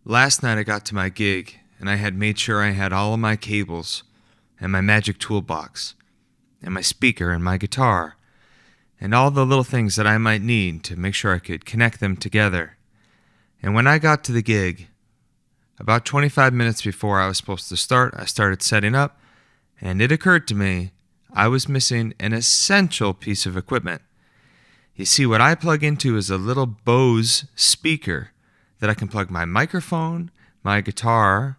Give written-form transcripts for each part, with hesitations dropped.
Last night I got to my gig, and I had made sure I had all of my cables, and my magic toolbox, and my speaker and my guitar, and all the little things that I might need to make sure I could connect them together. And when I got to the gig, about 25 minutes before I was supposed to start, I started setting up, and it occurred to me I was missing an essential piece of equipment. You see, what I plug into is a little Bose speaker that I can plug my microphone, my guitar,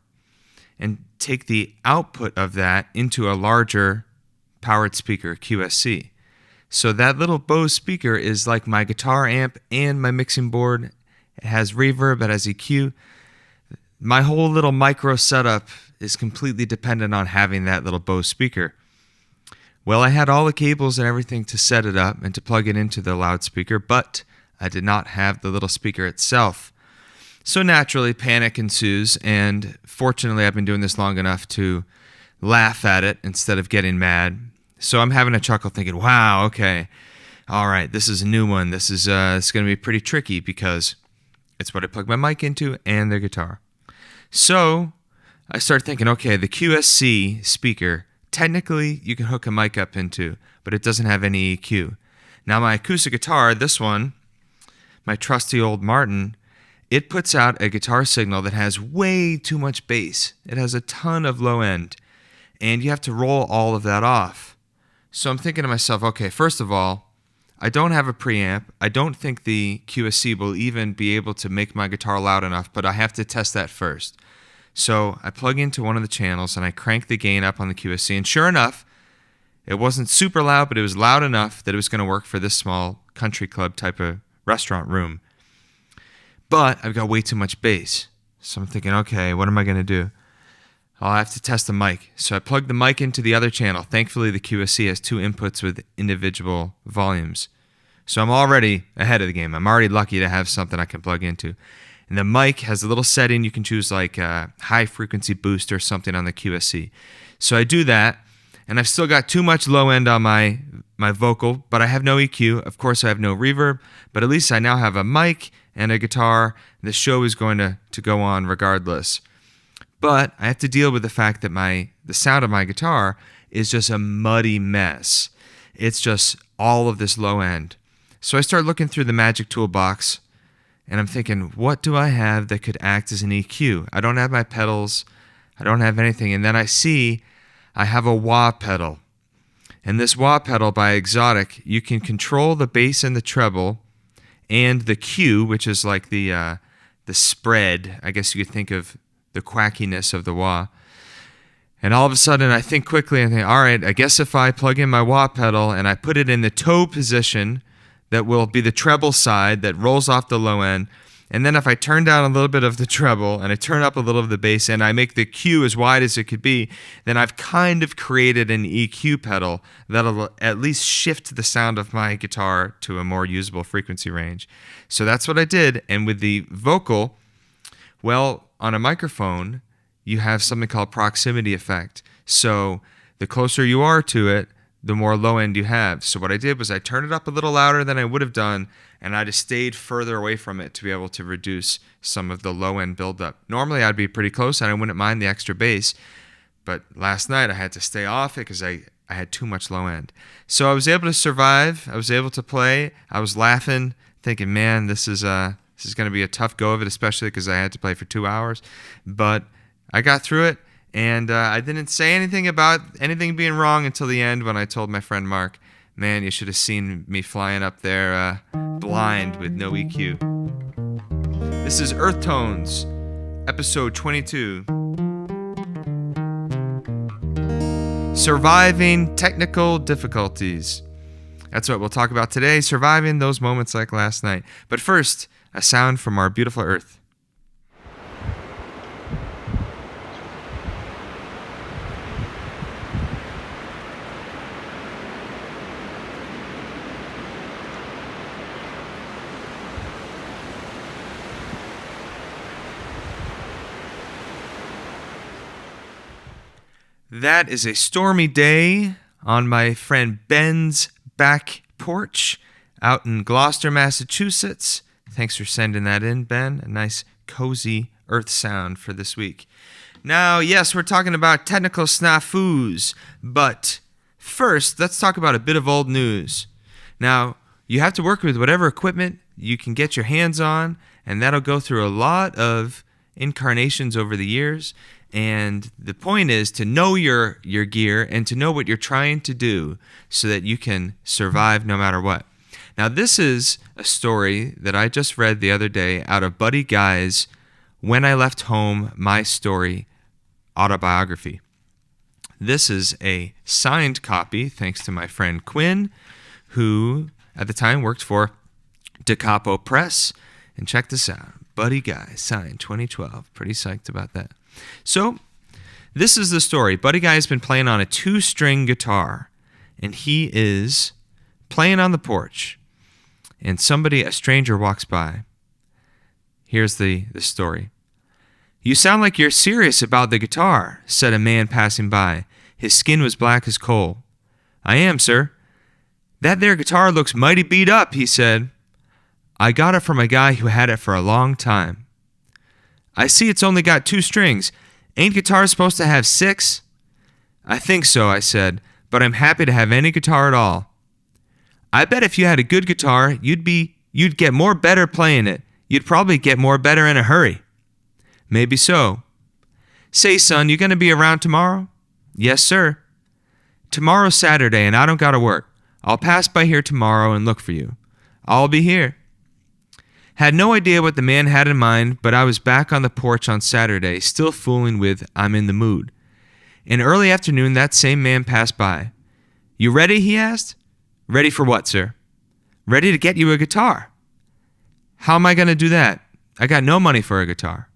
and take the output of that into a larger powered speaker, QSC. So that little Bose speaker is like my guitar amp and my mixing board. It has reverb, it has EQ. My whole little micro setup is completely dependent on having that little Bose speaker. Well, I had all the cables and everything to set it up and to plug it into the loudspeaker, but I did not have the little speaker itself. So naturally, panic ensues, and fortunately, I've been doing this long enough to laugh at it instead of getting mad. So I'm having a chuckle thinking, wow, okay, all right, this is a new one. This is it's going to be pretty tricky because it's what I plug my mic into and the guitar. So I start thinking, okay, the QSC speaker, technically you can hook a mic up into, but it doesn't have any EQ. Now my acoustic guitar, this one, my trusty old Martin, it puts out a guitar signal that has way too much bass. It has a ton of low end, and you have to roll all of that off. So I'm thinking to myself, okay, first of all, I don't have a preamp. I don't think the QSC will even be able to make my guitar loud enough, but I have to test that first. So I plug into one of the channels, and I crank the gain up on the QSC, and sure enough, it wasn't super loud, but it was loud enough that it was going to work for this small country club type of restaurant room. But I've got way too much bass. So I'm thinking, okay, what am I going to do? I'll have to test the mic. So I plug the mic into the other channel. Thankfully, the QSC has two inputs with individual volumes. So I'm already ahead of the game. I'm already lucky to have something I can plug into. And the mic has a little setting. You can choose like a high frequency boost or something on the QSC. So I do that, and I've still got too much low end on my vocal, but I have no EQ. Of course, I have no reverb, but at least I now have a mic and a guitar. The show is going to go on regardless. But I have to deal with the fact that the sound of my guitar is just a muddy mess. It's just all of this low end. So I start looking through the magic toolbox, and I'm thinking, what do I have that could act as an EQ? I don't have my pedals. I don't have anything. And then I see I have a wah pedal. And this wah pedal by Exotic, you can control the bass and the treble and the Q, which is like the spread. I guess you could think of the quackiness of the wah. And all of a sudden, I think quickly and think, all right, I guess if I plug in my wah pedal and I put it in the toe position, that will be the treble side that rolls off the low end. And then if I turn down a little bit of the treble and I turn up a little of the bass and I make the Q as wide as it could be, then I've kind of created an EQ pedal that'll at least shift the sound of my guitar to a more usable frequency range. So that's what I did. And with the vocal, well, on a microphone, you have something called proximity effect. So the closer you are to it, the more low end you have. So what I did was I turned it up a little louder than I would have done, and I just stayed further away from it to be able to reduce some of the low end buildup. Normally I'd be pretty close and I wouldn't mind the extra bass, but last night I had to stay off it because I had too much low end. So I was able to survive. I was able to play. I was laughing, thinking, man, this is going to be a tough go of it, especially because I had to play for 2 hours. But I got through it. And I didn't say anything about anything being wrong until the end when I told my friend Mark, man, you should have seen me flying up there blind with no EQ. This is Earth Tones, episode 22. Surviving technical difficulties. That's what we'll talk about today, surviving those moments like last night. But first, a sound from our beautiful Earth. That is a stormy day on my friend Ben's back porch out in Gloucester, Massachusetts. Thanks for sending that in, Ben. A nice, cozy Earth sound for this week. Now, yes, we're talking about technical snafus, but first, let's talk about a bit of old news. Now, you have to work with whatever equipment you can get your hands on, and that'll go through a lot of incarnations over the years. And the point is to know your gear and to know what you're trying to do so that you can survive no matter what. Now, this is a story that I just read the other day out of Buddy Guy's When I Left Home, My Story autobiography. This is a signed copy, thanks to my friend Quinn, who at the time worked for Da Capo Press. And check this out. Buddy Guy, signed 2012. Pretty psyched about that. So, this is the story. Buddy Guy has been playing on a 2-string guitar, and he is playing on the porch. And a stranger walks by. Here's the story. "You sound like you're serious about the guitar," said a man passing by. His skin was black as coal. "I am, sir." "That there guitar looks mighty beat up," he said. "I got it from a guy who had it for a long time." "I see it's only got 2 strings. Ain't guitars supposed to have 6? "I think so," I said, "but I'm happy to have any guitar at all." "I bet if you had a good guitar, you'd get more better playing it. You'd probably get more better in a hurry." "Maybe so." "Say, son, you gonna be around tomorrow?" "Yes, sir." "Tomorrow's Saturday, and I don't gotta work. I'll pass by here tomorrow and look for you." "I'll be here." Had no idea what the man had in mind, but I was back on the porch on Saturday, still fooling with "I'm in the mood." In early afternoon, that same man passed by. "You ready?" he asked. "Ready for what, sir?" "Ready to get you a guitar." "How am I going to do that? I got no money for a guitar."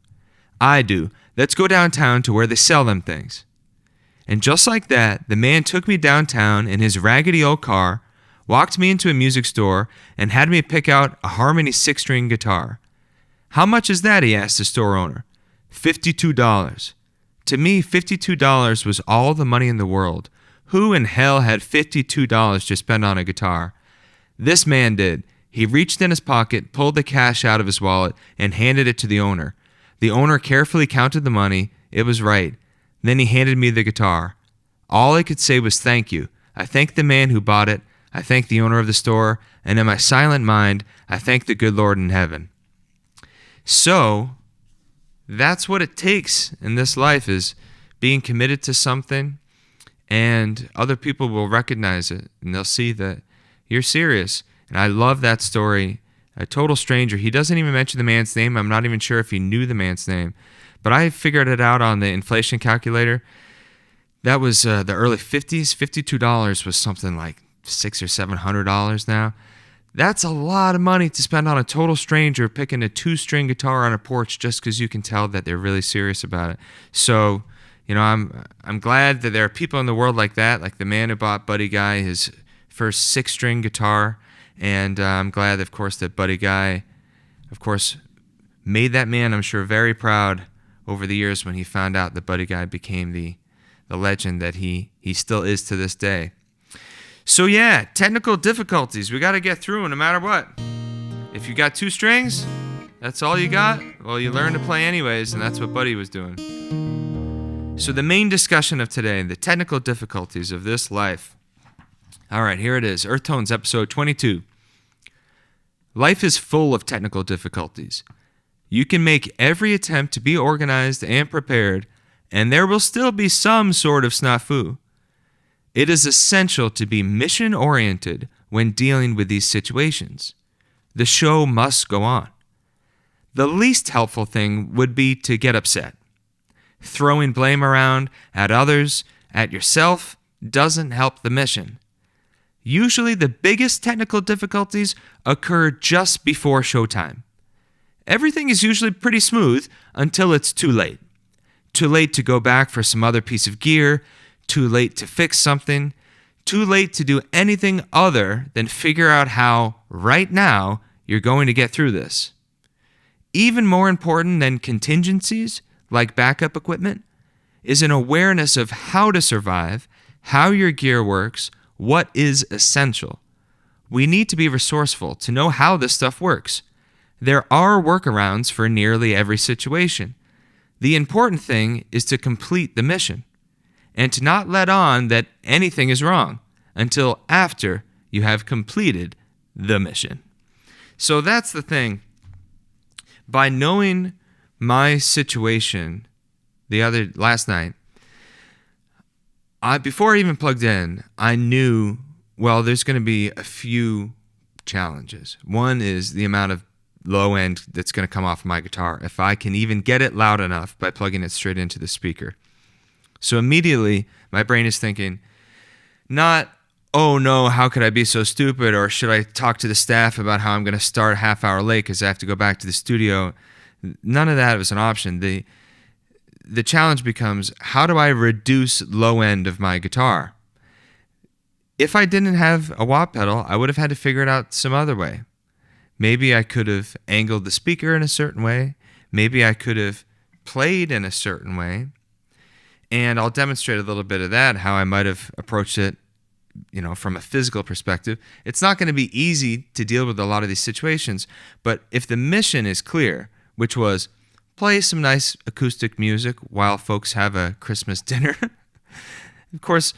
"I do. Let's go downtown to where they sell them things." And just like that, the man took me downtown in his raggedy old car, walked me into a music store, and had me pick out a Harmony 6-string guitar. "How much is that?" he asked the store owner. $52. To me, $52 was all the money in the world. Who in hell had $52 to spend on a guitar? This man did. He reached in his pocket, pulled the cash out of his wallet, and handed it to the owner. The owner carefully counted the money. It was right. Then he handed me the guitar. All I could say was thank you. I thanked the man who bought it. I thanked the owner of the store. And in my silent mind, I thanked the good Lord in heaven. So, that's what it takes in this life, is being committed to something, and other people will recognize it, and they'll see that you're serious. And I love that story. A total stranger. He doesn't even mention the man's name. I'm not even sure if he knew the man's name. But I figured it out on the inflation calculator. That was the early 50s. $52 was something like $600 or $700 now. That's a lot of money to spend on a total stranger picking a 2-string guitar on a porch just because you can tell that they're really serious about it. So, I'm glad that there are people in the world like that, like the man who bought Buddy Guy his first 6-string guitar. And I'm glad, of course, that Buddy Guy, of course, made that man, I'm sure, very proud over the years when he found out that Buddy Guy became the legend that he still is to this day. So yeah, technical difficulties. We got to get through them no matter what. If you got 2 strings, that's all you got, well, you learn to play anyways, and that's what Buddy was doing. So the main discussion of today, the technical difficulties of this life. All right, here it is. Earth Tones, episode 22. Life is full of technical difficulties. You can make every attempt to be organized and prepared, and there will still be some sort of snafu. It is essential to be mission-oriented when dealing with these situations. The show must go on. The least helpful thing would be to get upset. Throwing blame around at others, at yourself, doesn't help the mission. Usually the biggest technical difficulties occur just before showtime. Everything is usually pretty smooth until it's too late. Too late to go back for some other piece of gear, too late to fix something, too late to do anything other than figure out how, right now, you're going to get through this. Even more important than contingencies, like backup equipment, is an awareness of how to survive, how your gear works, what is essential. We need to be resourceful to know how this stuff works. There are workarounds for nearly every situation. The important thing is to complete the mission and to not let on that anything is wrong until after you have completed the mission. So that's the thing. By knowing my situation last night, before I even plugged in, I knew, well, there's going to be a few challenges. One is the amount of low end that's going to come off my guitar, if I can even get it loud enough by plugging it straight into the speaker. So immediately, my brain is thinking, not, oh no, how could I be so stupid? Or should I talk to the staff about how I'm going to start a half hour late because I have to go back to the studio? None of that was an option. The challenge becomes, how do I reduce low end of my guitar? If I didn't have a wah pedal, I would have had to figure it out some other way. Maybe I could have angled the speaker in a certain way. Maybe I could have played in a certain way. And I'll demonstrate a little bit of that, how I might have approached it, from a physical perspective. It's not going to be easy to deal with a lot of these situations, but if the mission is clear, which was play some nice acoustic music while folks have a Christmas dinner, of course,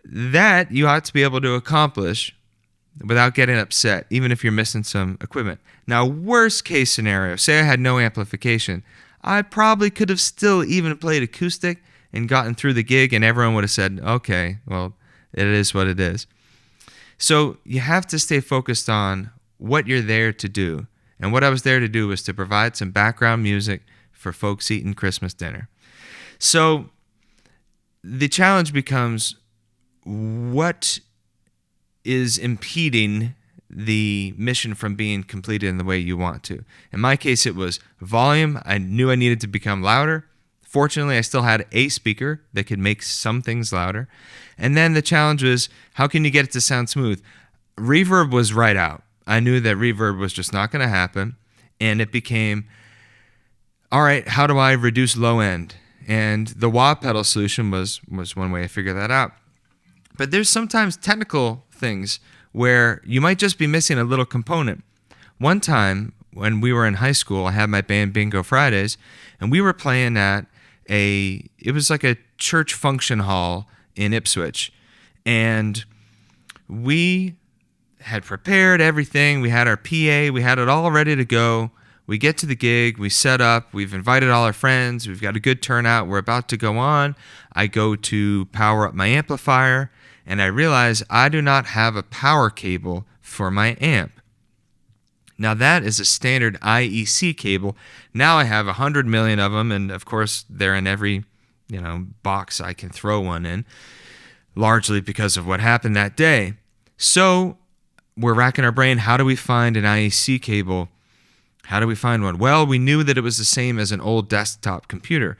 that you ought to be able to accomplish without getting upset, even if you're missing some equipment. Now, worst case scenario, say I had no amplification, I probably could have still even played acoustic and gotten through the gig, and everyone would have said, okay, well, it is what it is. So you have to stay focused on what you're there to do. And what I was there to do was to provide some background music for folks eating Christmas dinner. So the challenge becomes, what is impeding the mission from being completed in the way you want to? In my case, it was volume. I knew I needed to become louder. Fortunately, I still had a speaker that could make some things louder. And then the challenge was, how can you get it to sound smooth? Reverb was right out. I knew that reverb was just not going to happen. And it became, all right, how do I reduce low end? And the wah pedal solution was one way to figure that out. But there's sometimes technical things where you might just be missing a little component. One time when we were in high school, I had my band Bingo Fridays, and we were playing at it was like a church function hall in Ipswich. And we had prepared everything. We had our PA. We had it all ready to go. We get to the gig. We set up. We've invited all our friends. We've got a good turnout. We're about to go on. I go to power up my amplifier, and I realize I do not have a power cable for my amp. Now that is a standard IEC cable. Now I have 100 million of them, and of course they're in every box I can throw one in, largely because of what happened that day. So we're racking our brain, how do we find an IEC cable? How do we find one? Well, we knew that it was the same as an old desktop computer.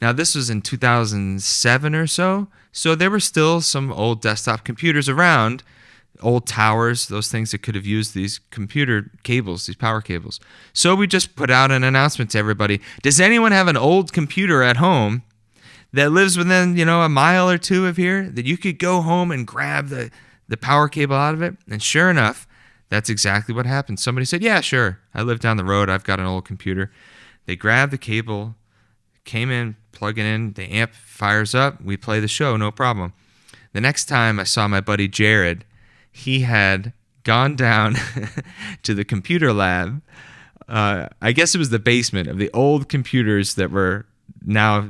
Now this was in 2007 or so there were still some old desktop computers around, old towers, those things that could have used these computer cables, these power cables. So we just put out an announcement to everybody. Does anyone have an old computer at home that lives within, a mile or two of here that you could go home and grab the power cable out of it? And sure enough, that's exactly what happened. Somebody said, yeah, sure. I live down the road. I've got an old computer. They grabbed the cable, came in, plug it in, the amp fires up. We play the show, no problem. The next time I saw my buddy Jared, he had gone down to the computer lab. I guess it was the basement of the old computers that were now,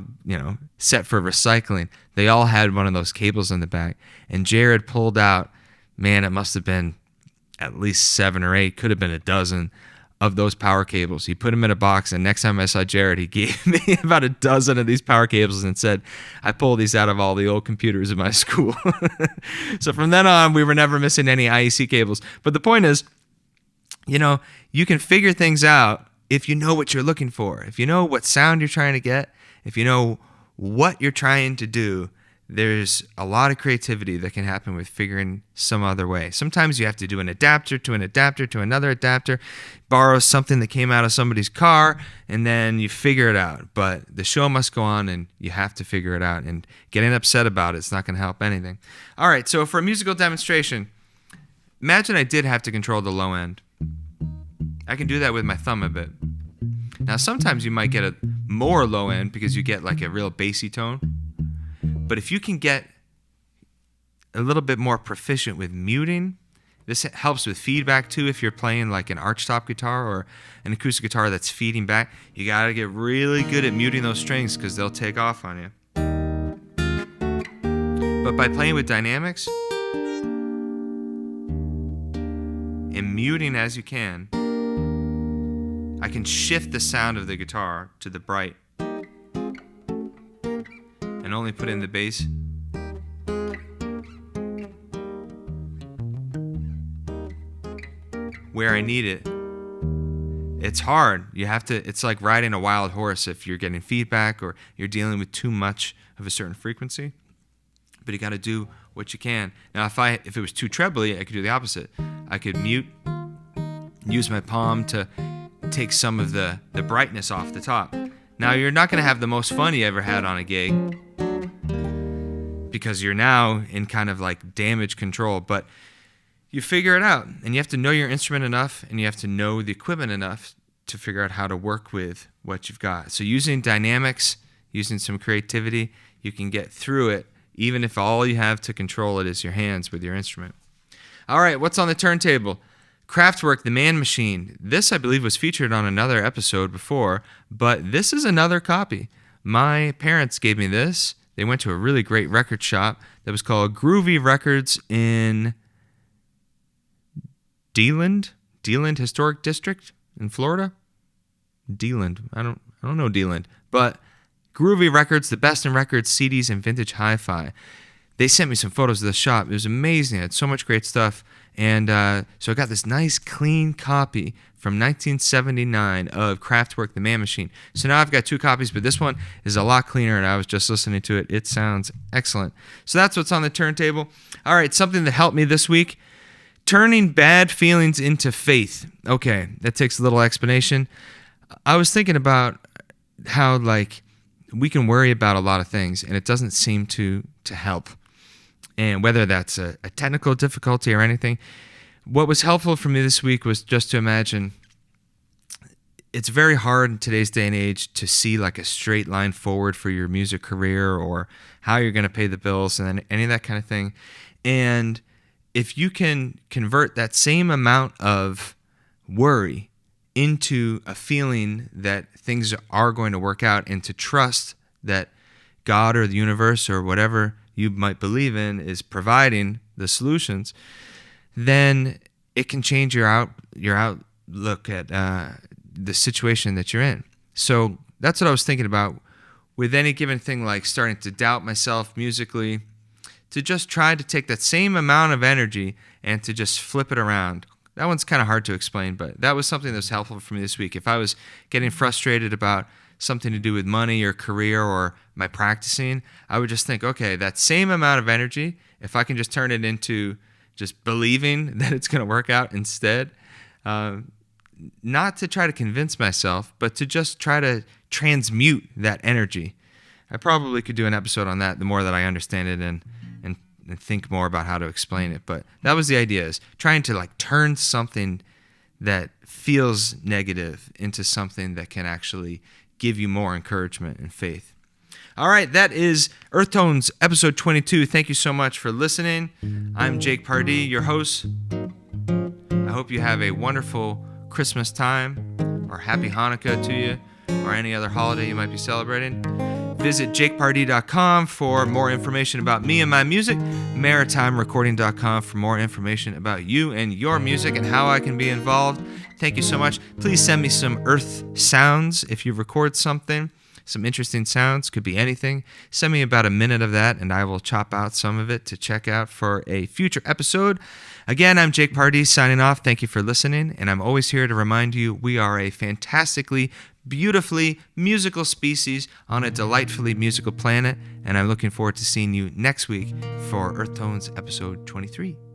set for recycling. They all had one of those cables in the back. And Jared pulled out, man, it must have been at least 7 or 8, could have been a dozen of those power cables. He put them in a box, and next time I saw Jared, he gave me about a dozen of these power cables and said, I pulled these out of all the old computers in my school. So from then on, we were never missing any IEC cables. But the point is, you can figure things out if you know what you're looking for. If you know what sound you're trying to get, if you know what you're trying to do, there's a lot of creativity that can happen with figuring some other way. Sometimes you have to do an adapter to an adapter to another adapter, borrow something that came out of somebody's car, and then you figure it out. But the show must go on, and you have to figure it out. And getting upset about it's not going to help anything. All right, so for a musical demonstration, imagine I did have to control the low end. I can do that with my thumb a bit. Now, sometimes you might get a more low end because you get like a real bassy tone. But if you can get a little bit more proficient with muting, this helps with feedback too. If you're playing like an archtop guitar or an acoustic guitar that's feeding back, you got to get really good at muting those strings because they'll take off on you. But by playing with dynamics and muting as you can, I can shift the sound of the guitar to the bright and only put in the bass. Where I need it. It's hard. It's like riding a wild horse if you're getting feedback or you're dealing with too much of a certain frequency. But you got to do what you can. Now, if it was too trebly, I could do the opposite. I could mute, use my palm to take some of the brightness off the top. Now, you're not going to have the most fun you ever had on a gig because you're now in kind of like damage control, but you figure it out, and you have to know your instrument enough, and you have to know the equipment enough to figure out how to work with what you've got. So using dynamics, using some creativity, you can get through it, even if all you have to control it is your hands with your instrument. All right, what's on the turntable? Kraftwerk, the Man Machine. This, I believe, was featured on another episode before, but this is another copy. My parents gave me this. They went to a really great record shop that was called Groovy Records in DeLand Historic District in Florida. DeLand. I don't know DeLand, but Groovy Records, the best in records, CDs, and vintage hi-fi. They sent me some photos of the shop. It was amazing. It had so much great stuff. And so I got this nice, clean copy from 1979 of Kraftwerk, the Man Machine. So now I've got two copies, but this one is a lot cleaner, and I was just listening to it. It sounds excellent. So that's what's on the turntable. All right, something that helped me this week. Turning bad feelings into faith. Okay, that takes a little explanation. I was thinking about how, like, we can worry about a lot of things, and it doesn't seem to help. And whether that's a technical difficulty or anything, what was helpful for me this week was just to imagine it's very hard in today's day and age to see like a straight line forward for your music career or how you're going to pay the bills and any of that kind of thing. And if you can convert that same amount of worry into a feeling that things are going to work out and to trust that God or the universe or whatever you might believe in is providing the solutions, then it can change your outlook at the situation that you're in. So that's what I was thinking about with any given thing, like starting to doubt myself musically, to just try to take that same amount of energy and to just flip it around. That one's kind of hard to explain, but that was something that was helpful for me this week. If I was getting frustrated about something to do with money or career or my practicing, I would just think, okay, that same amount of energy, if I can just turn it into just believing that it's going to work out instead, not to try to convince myself, but to just try to transmute that energy. I probably could do an episode on that the more that I understand it and think more about how to explain it. But that was the idea, is trying to like turn something that feels negative into something that can actually give you more encouragement and faith. All right, that is Earth Tones episode 22. Thank you so much for listening. I'm Jake Pardee, your host. I hope you have a wonderful Christmas time, or happy Hanukkah to you, or any other holiday you might be celebrating. Visit jakepardee.com for more information about me and my music, maritimerecording.com for more information about you and your music and how I can be involved. Thank you so much. Please send me some earth sounds if you record something. Some interesting sounds, could be anything. Send me about a minute of that, and I will chop out some of it to check out for a future episode. Again, I'm Jake Pardee signing off. Thank you for listening, and I'm always here to remind you we are a fantastically, beautifully musical species on a delightfully musical planet, and I'm looking forward to seeing you next week for Earth Tones episode 23.